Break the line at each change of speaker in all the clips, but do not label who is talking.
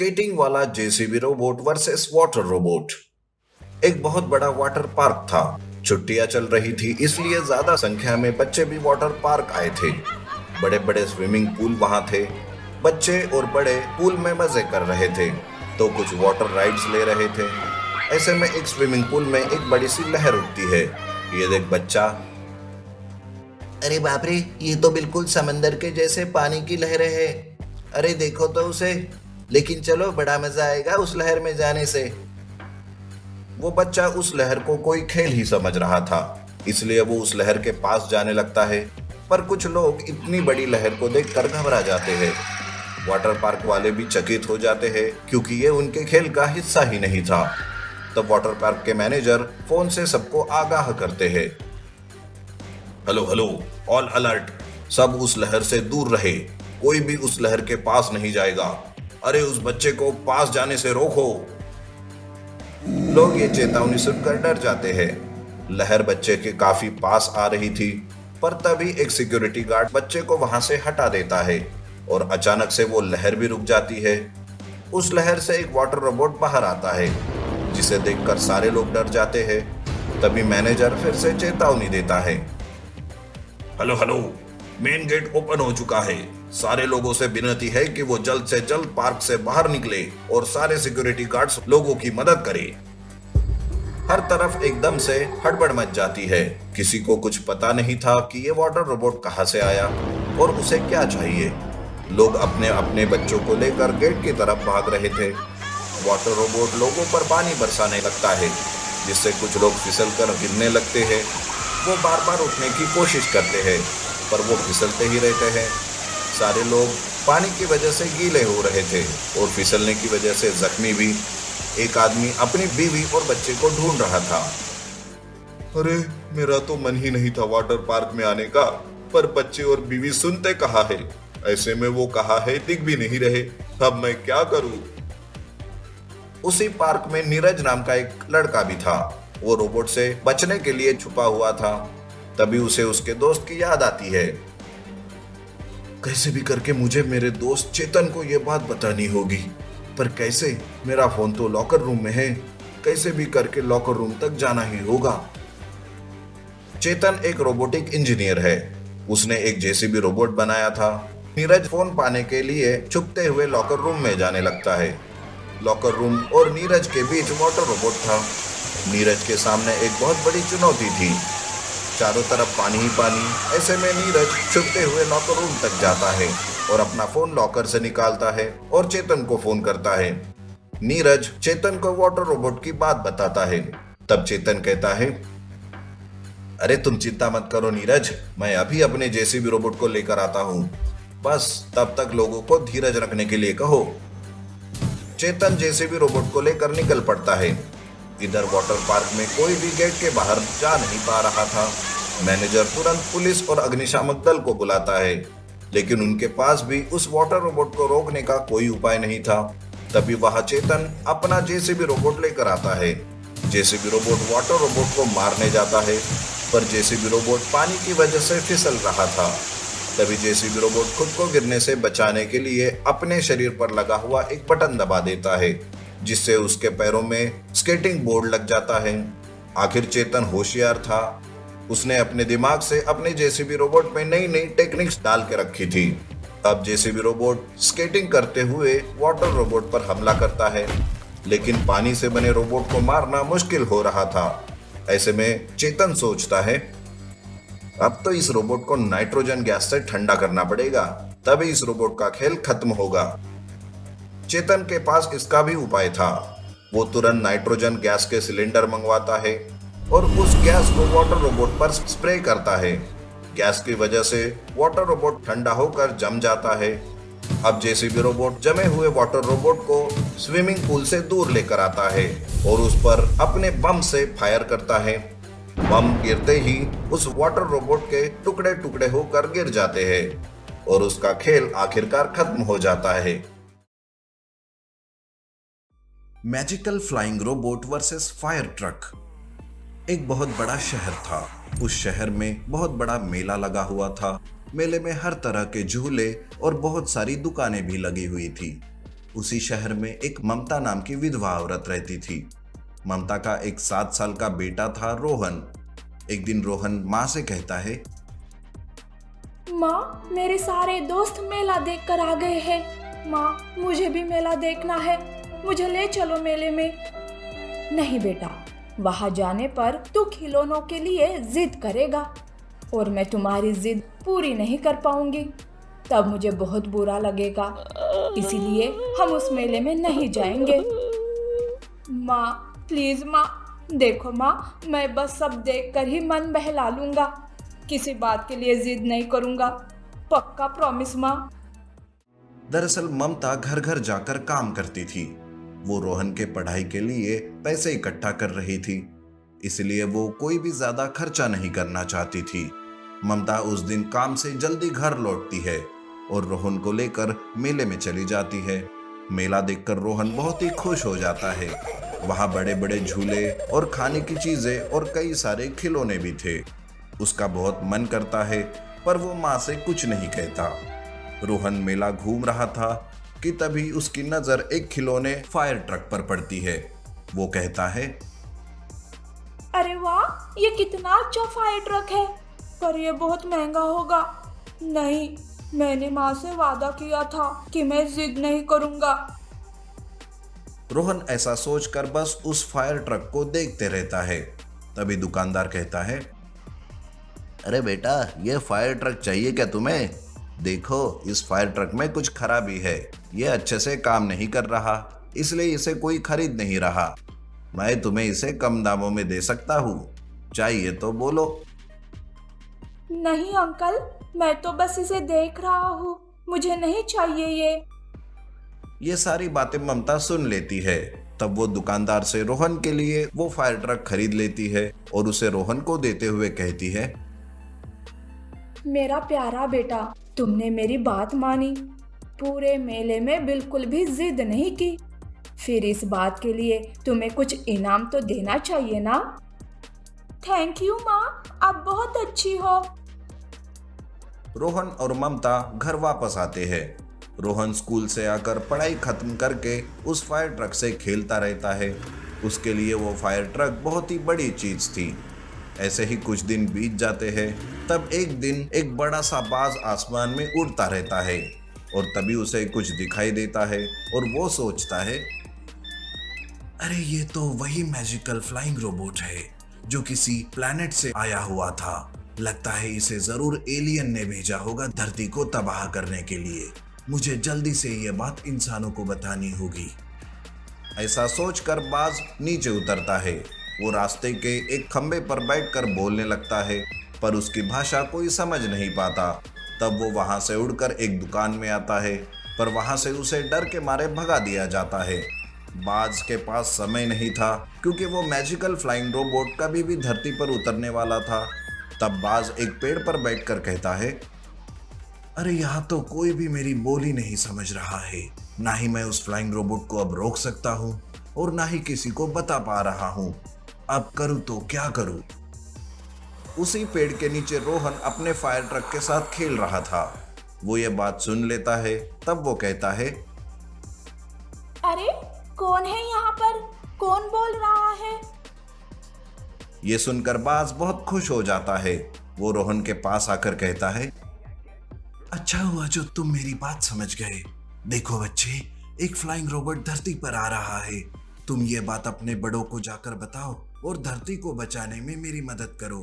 Skating वाला JCB robot versus water robot. एक बहुत बड़ा वाटर पार्क था। छुट्टियां चल रही थी, इसलिए ज्यादा संख्या में बच्चे भी वाटर पार्क आए थे। बड़े बड़े स्विमिंग पूल वहां थे। बच्चे और बड़े पूल में मजे कर रहे थे तो कुछ वाटर राइड्स ले रहे थे। ऐसे में एक स्विमिंग पूल में एक बड़ी सी लहर उठती है। ये देख बच्चा,
अरे बाप रे, ये तो बिल्कुल समंदर के जैसे पानी की लहरें है। अरे देखो तो उसे। लेकिन चलो, बड़ा मजा आएगा उस लहर में जाने से।
वो बच्चा उस लहर को कोई खेल ही समझ रहा था, इसलिए वो उस लहर के पास जाने लगता है। पर कुछ लोग इतनी बड़ी लहर को देखकर घबरा जाते हैं। वाटर पार्क वाले भी चकित हो जाते हैं क्योंकि ये उनके खेल का हिस्सा ही नहीं था। तब वाटर पार्क के मैनेजर फोन से सबको आगाह करते हैं। हेलो हेलो, ऑल अलर्ट, सब उस लहर से दूर रहे, कोई भी उस लहर के पास नहीं जाएगा। अरे उस बच्चे को पास जाने से रोको। लोग ये चेतावनी सुनकर डर जाते हैं। लहर बच्चे के काफी पास आ रही थी, पर तभी एक सिक्योरिटी गार्ड बच्चे को वहां से हटा देता है और अचानक से वो लहर भी रुक जाती है। उस लहर से एक वाटर रोबोट बाहर आता है, जिसे देखकर सारे लोग डर जाते हैं। तभी मैनेजर फिर से चेतावनी देता है। Hello hello, main gate open हो चुका है, सारे लोगों से विनती है कि वो जल्द से जल्द पार्क से बाहर निकले और सारे सिक्योरिटी गार्ड्स लोगों की मदद करें। हर तरफ एकदम से हड़बड़ मच जाती है। किसी को कुछ पता नहीं था कि ये वाटर रोबोट कहां से आया और उसे क्या चाहिए। लोग अपने अपने बच्चों को लेकर गेट की तरफ भाग रहे थे। वाटर रोबोट लोगों पर पानी बरसाने लगता है, जिससे कुछ लोग फिसल कर गिरने लगते हैं। वो बार बार उठने की कोशिश करते हैं, पर वो फिसलते ही रहते हैं। सारे लोग पानी की वजह से गीले हो रहे थे और फिसलने की वजह से जख्मी भी। एक आदमी अपनी बीवी और बच्चे को ढूंढ रहा था। अरे मेरा तो मन ही नहीं था वाटर पार्क में आने का, पर बच्चे और बीवी सुनते कहाँ है। ऐसे में वो कहाँ है दिख भी नहीं रहे, अब मैं क्या करूं। उसी पार्क में नीरज नाम का एक लड़का भी था। वो रोबोट से बचने के लिए छुपा हुआ था। तभी उसे उसके दोस्त की याद आती है। कैसे भी करके मुझे मेरे दोस्त चेतन को यह बात बतानी होगी, पर कैसे? मेरा फोन तो लॉकर रूम में है, कैसे भी करके लॉकर रूम तक जाना ही होगा। चेतन एक रोबोटिक इंजीनियर है। उसने एक जेसीबी रोबोट बनाया था। नीरज फोन पाने के लिए छुपते हुए लॉकर रूम में जाने लगता है। लॉकर रूम और नीरज के बीच वाटर रोबोट था। नीरज के सामने एक बहुत बड़ी चुनौती थी, चारों तरफ पानी ही पानी। ऐसे में नीरज छुपते हुए लॉकर रूम तक जाता है और अपना फोन लॉकर से निकालता है और चेतन को फोन करता है। नीरज चेतन को वाटर रोबोट की बात बताता है। तब चेतन कहता है, अरे तुम चिंता मत करो नीरज, मैं अभी अपने जेसीबी रोबोट को लेकर आता हूँ, बस तब तक लोगों को धीरज रखने के लिए कहो। चेतन जेसीबी रोबोट को लेकर निकल पड़ता है। इधर वाटर पार्क में कोई भी गेट के बाहर जा नहीं पा रहा था। मैनेजर तुरंत पुलिस और अग्निशामक दल को बुलाता है, लेकिन उनके पास भी उस वाटर रोबोट को रोकने का कोई उपाय नहीं था। तभी वहां चेतन अपना जेसीबी रोबोट लेकर आता है। जेसीबी रोबोट वाटर रोबोट को मारने जाता है, पर जेसीबी रोबोट पानी की वजह से फिसल रहा था। तभी जेसीबी रोबोट खुद को गिरने से बचाने के लिए अपने शरीर पर लगा हुआ एक बटन दबा देता है, जिससे उसके पैरों में स्केटिंग बोर्ड लग जाता है। आखिर चेतन होशियार था, उसने अपने दिमाग से अपने जेसीबी रोबोट में नई नई टेक्निक्स डाल के रखी थी। अब जेसीबी रोबोट स्केटिंग करते हुए वाटर रोबोट पर हमला करता है, लेकिन पानी से बने रोबोट को मारना मुश्किल हो रहा था। ऐसे में चेतन सोचता है, अब तो इस रोबोट को नाइट्रोजन गैस से ठंडा करना पड़ेगा, तभी इस रोबोट का खेल खत्म होगा। चेतन के पास इसका भी उपाय था। वो तुरंत नाइट्रोजन गैस के सिलेंडर मंगवाता है और उस गैस को वाटर रोबोट पर स्प्रे करता है। गैस की वजह से वाटर रोबोट ठंडा होकर जम जाता है। अब जेसीबी रोबोट जमे हुए वाटर रोबोट को स्विमिंग पूल से दूर लेकर आता है और उस पर अपने बम से फायर करता है। बम गिरते ही उस वाटर रोबोट के टुकड़े टुकड़े होकर गिर जाते हैं और उसका खेल आखिरकार खत्म हो जाता है। Magical flying robot versus fire truck. एक बहुत बड़ा शहर था। उस शहर में बहुत बड़ा मेला लगा हुआ था। मेले में हर तरह के झूले और बहुत सारी दुकानें भी लगी हुई थी। उसी शहर में एक ममता नाम की विधवा औरत रहती थी। ममता का एक 7 साल का बेटा था रोहन। एक दिन रोहन माँ से कहता है,
माँ, मेरे सारे दोस्त मेला देख कर आ गए हैं। माँ, मुझे भी मेला देखना है, मुझे ले चलो मेले में। नहीं बेटा, वहाँ जाने पर तू खिलौनों के लिए जिद करेगा और मैं तुम्हारी जिद पूरी नहीं कर पाऊंगी, तब मुझे बहुत बुरा लगेगा। इसीलिए हम उस मेले में नहीं जाएंगे। माँ प्लीज माँ, देखो माँ, मैं बस सब देखकर ही मन बहला लूंगा, किसी बात के लिए जिद नहीं करूंगा, पक्का प्रॉमिस माँ।
दरअसल ममता घर घर जाकर काम करती थी। वो रोहन के पढ़ाई के लिए पैसे इकट्ठा कर रही थी, इसलिए वो कोई भी ज्यादा खर्चा नहीं करना चाहती थी। ममता उस दिन काम से जल्दी घर लौटती है और रोहन को लेकर मेले में चली जाती है। मेला देखकर रोहन बहुत ही खुश हो जाता है। वहाँ बड़े बड़े झूले और खाने की चीजें और कई सारे खिलौने भी थे। उसका बहुत मन करता है, पर वो माँ से कुछ नहीं कहता। रोहन मेला घूम रहा था कि तभी उसकी नजर एक खिलौने फायर ट्रक पर पड़ती है। वो कहता है,
अरे वाह, ये कितना अच्छा फायर ट्रक है, पर ये बहुत महंगा होगा। नहीं, मैंने माँ से वादा किया था कि मैं जिद नहीं करूंगा।
रोहन ऐसा सोचकर बस उस फायर ट्रक को देखते रहता है। तभी दुकानदार कहता है,
अरे बेटा, ये फायर ट्रक चाहिए क्या तुम्हें? देखो, इस फायर ट्रक में कुछ खराबी है, ये अच्छे से काम नहीं कर रहा, इसलिए इसे कोई खरीद नहीं रहा। मैं तुम्हें इसे कम दामों में दे सकता हूँ, चाहिए तो बोलो।
नहीं अंकल, मैं तो बस इसे देख रहा हूँ, मुझे नहीं चाहिए
ये सारी बातें ममता सुन लेती है। तब वो दुकानदार से रोहन के लिए वो फायर ट्रक खरीद लेती है और उसे रोहन को देते हुए कहती है,
मेरा प्यारा बेटा, तुमने मेरी बात मानी, पूरे मेले में बिल्कुल भी जिद नहीं की, फिर इस बात के लिए तुम्हें कुछ इनाम तो देना चाहिए ना। थैंक यू माँ, आप बहुत अच्छी हो।
रोहन और ममता घर वापस आते हैं। रोहन स्कूल से आकर पढ़ाई खत्म करके उस फायर ट्रक से खेलता रहता है। उसके लिए वो फायर ट्रक बहुत ही बड़ी चीज थी। ऐसे ही कुछ दिन बीत जाते हैं। तब एक दिन एक बड़ा सा बाज आसमान में उड़ता रहता है और तभी उसे कुछ दिखाई देता है और वो सोचता है, अरे ये तो वही मैजिकल फ्लाइंग रोबोट है जो किसी प्लैनेट से आया हुआ था। लगता है इसे जरूर एलियन ने भेजा होगा धरती को तबाह करने के लिए। मुझे जल्दी से ये बात इंसानों को बतानी होगी। ऐसा सोचकर बाज नीचे उतरता है। वो रास्ते के एक खंबे पर बैठकर बोलने लगता है, पर उसकी भाषा कोई समझ नहीं पाता। तब वो वहां से उड़कर एक दुकान में आता है, पर वहां से उसे डर के मारे भगा दिया जाता है। बाज के पास समय नहीं था, क्योंकि वो मैजिकल फ्लाइंग रोबोट कभी भी धरती पर उतरने वाला था। तब बाज एक पेड़ पर बैठकर कहता है, अरे यहाँ तो कोई भी मेरी बोली नहीं समझ रहा है। ना ही मैं उस फ्लाइंग रोबोट को अब रोक सकता हूँ और ना ही किसी को बता पा रहा हूँ। अब करूँ तो क्या करूँ? उसी पेड़ के नीचे रोहन अपने फायर ट्रक के साथ खेल रहा था। वो ये बात सुन लेता है। तब वो कहता है,
अरे कौन है यहाँ पर, कौन बोल रहा है?
ये सुनकर बाज बहुत खुश हो जाता है। वो रोहन के पास आकर कहता है, अच्छा हुआ जो तुम मेरी बात समझ गए। देखो बच्चे, एक फ्लाइंग रोबोट धरती पर आ रहा है। तुम ये बात अपने बड़ों को जाकर बताओ और धरती को बचाने में मेरी मदद करो।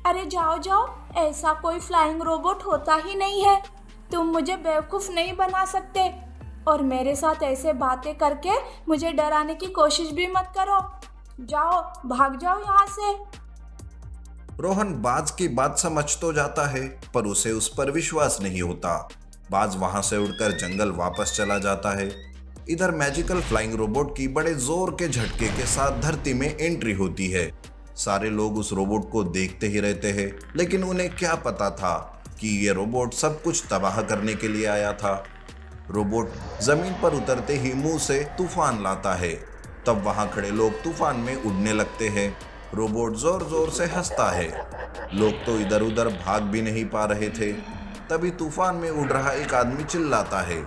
अरे जाओ जाओ, ऐसा कोई फ्लाइंग रोबोट होता ही नहीं है। तुम मुझे बेवकूफ नहीं बना सकते और मेरे साथ ऐसे बातें करके मुझे डराने की कोशिश भी मत करो। जाओ, भाग जाओ यहाँ से।
रोहन बाज की बात समझ तो जाता है, पर उसे उस पर विश्वास नहीं होता। बाज वहां से उड़कर जंगल वापस चला जाता है। इधर मैजिकल फ्लाइंग रोबोट की बड़े जोर के झटके के साथ धरती में एंट्री होती है। सारे लोग उस रोबोट को देखते ही रहते हैं, लेकिन उन्हें क्या पता था कि ये रोबोट सब कुछ तबाह करने के लिए आया था। रोबोट जमीन पर उतरते ही मुंह से तूफान लाता है। तब वहां खड़े लोग तूफान में उड़ने लगते हैं। रोबोट जोर जोर से हंसता है। लोग तो इधर उधर भाग भी नहीं पा रहे थे। तभी तूफान में उड़ रहा एक आदमी चिल्लाता है,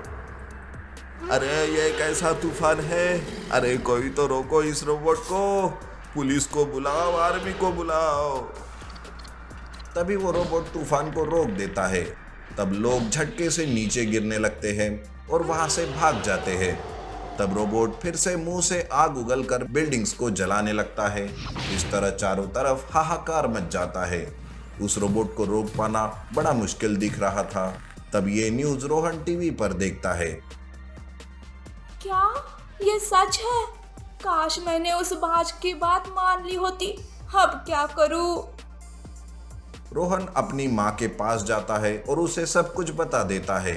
अरे ये कैसा तूफान है। अरे कोई तो रोको इस रोबोट को। पुलिस को बुलाओ, आर्मी को बुलाओ।
तभी वो रोबोट तूफान को रोक देता है। तब लोग झटके से नीचे गिरने लगते हैं और वहां से भाग जाते हैं। तब रोबोट फिर से मुंह से आग उगलकर बिल्डिंग्स को जलाने लगता है। इस तरह चारों तरफ हाहाकार मच जाता है। उस रोबोट को रोक पाना बड़ा मुश्किल दिख रहा था। तब ये न्यूज़ रोहन टीवी पर देखता है।
क्या ये सच है? काश मैंने उस बाज की बात मान ली होती। अब क्या करूं?
रोहन अपनी माँ के पास जाता है और उसे सब कुछ बता देता है।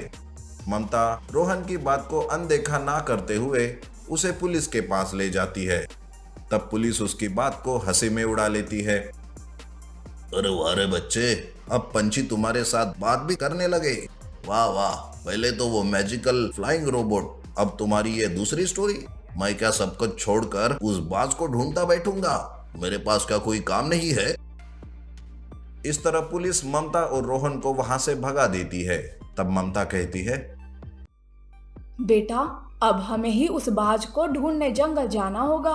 ममता रोहन की बात को अनदेखा ना करते हुए उसे पुलिस के पास ले जाती है। तब पुलिस उसकी बात को हंसी में उड़ा लेती है।
अरे वाह रे बच्चे, अब पंछी तुम्हारे साथ बात भी करने लगे। वाह वाह, पहले तो वो मैजिकल फ्लाइंग रोबोट, अब तुम्हारी ये दूसरी स्टोरी। मैं क्या सब कुछ छोड़कर उस बाज को ढूंढता बैठूंगा? मेरे पास क्या कोई काम नहीं है?
इस तरह पुलिस ममता और रोहन को वहां से भगा देती है। तब ममता कहती है,
बेटा अब हमें ही उस बाज को ढूंढने जंगल जाना होगा।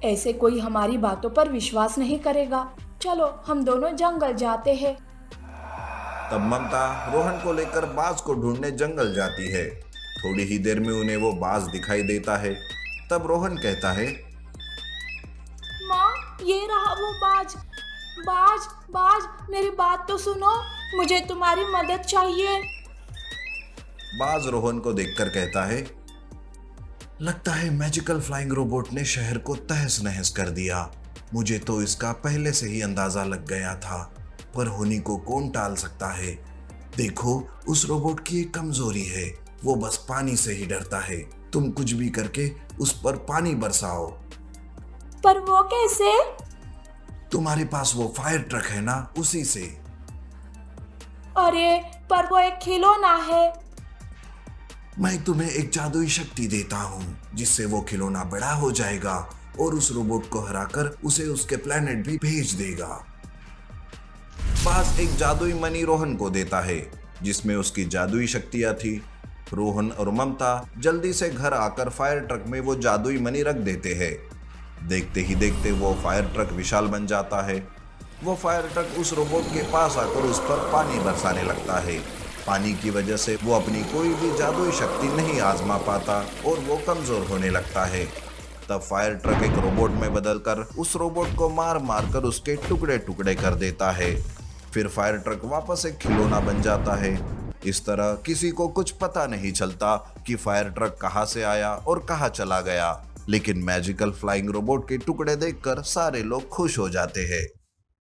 ऐसे कोई हमारी बातों पर विश्वास नहीं करेगा। चलो हम दोनों जंगल जाते हैं।
तब ममता रोहन को लेकर बाज को ढूंढने जंगल जाती है। थोड़ी ही देर में उन्हें वो बाज दिखाई देता है। तब रोहन कहता है,
माँ ये रहा वो बाज। बाज बाज मेरी बात तो सुनो, मुझे तुम्हारी मदद चाहिए।
बाज रोहन को देखकर कहता है,
लगता है मैजिकल फ्लाइंग रोबोट ने शहर को तहस नहस कर दिया। मुझे तो इसका पहले से ही अंदाजा लग गया था, पर होनी को कौन टाल सकता है। देखो उस रोबोट की एक कमजोरी है, वो बस पानी से ही डरता है। तुम कुछ भी करके उस पर पानी बरसाओ।
पर वो कैसे?
तुम्हारे पास वो फायर ट्रक है ना, उसी से।
अरे पर वो एक खिलौना है।
मैं तुम्हें एक जादुई शक्ति देता हूँ, जिससे वो खिलौना बड़ा हो जाएगा और उस रोबोट को हराकर उसे उसके प्लेनेट भी भेज देगा।
बाज एक जादुई मणि रोहन को देता है, जिसमें उसकी जादुई शक्तियां थी। रोहन और ममता जल्दी से घर आकर फायर ट्रक में वो जादुई मणि रख देते हैं। देखते ही देखते वो फायर ट्रक विशाल बन जाता है। वो फायर ट्रक उस रोबोट के पास आकर उस पर पानी बरसाने लगता है। पानी की वजह से वो अपनी कोई भी जादुई शक्ति नहीं आजमा पाता और वो कमजोर होने लगता है। तब फायर ट्रक एक रोबोट में बदलकर उस रोबोट को मार मार कर उसके टुकड़े टुकड़े कर देता है। फिर फायर ट्रक वापस एक खिलौना बन जाता है। इस तरह किसी को कुछ पता नहीं चलता कि फायर ट्रक कहाँ से आया और कहाँ चला गया, लेकिन मैजिकल फ्लाइंग रोबोट के टुकड़े देखकर सारे लोग खुश हो जाते हैं।